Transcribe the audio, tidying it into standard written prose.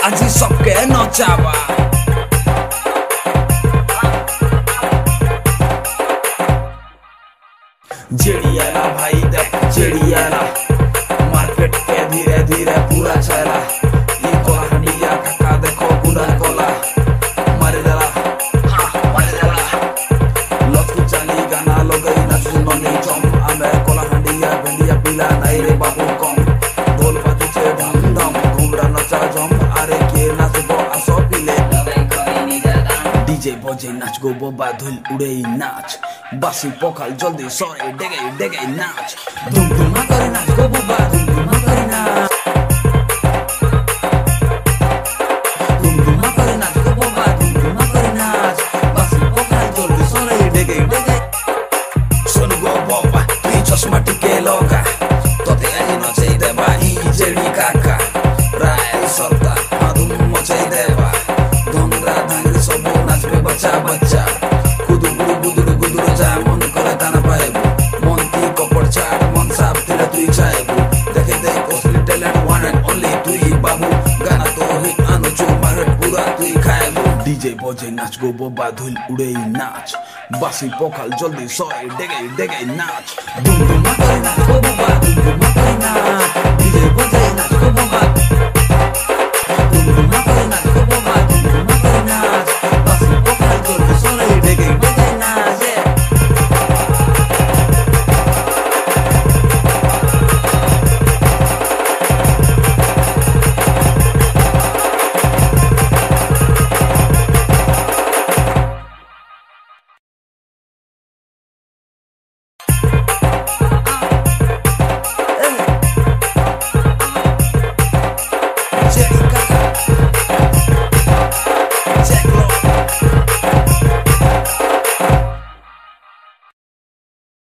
আজি सबके नचावा जेड़ियाला भाई देख जेड़ियाला मार्केट के धीरे धीरे पूरा चला ई कोला हंडिया काका देखो पूरा कोला मारे देला लचकू चाली गाना लगई नाच सुननी चम आमे कोला हंडिया भेंडिया पिला नाई रे बाबू कम ढोल बाजुचे धम धम घुमरा नचा जम आरे के नाचबो आसो पिले डीजे बजे नाच गो बोबा धुल उड़े नाच बासी पोखल जल्दी सरे डेगे डेगे नाच धुम धुम करे नाच गो बोबा धुम धुम करे नाच धुम धुम करे नाच गो बोबा धुम धुम करे नाच बासी पोखल जल्दी सरे डेगे डेगे सुन गो बोबा तू चश्मा टिके लगा तोते आई नचे देबा ई जेडी काका राय सरता धुम मचे देबा धंगरा धांगरी सब नाच पे बच्चा बच्चा डीजे बजे नाच गो बोबा धुल उड़े नाच बासी पोखल जल्दी सरे डेगे डेगे नाच धुम धुम करे नाच गो बोबा धुम धुम करे नाच डीजे बजे नाच गो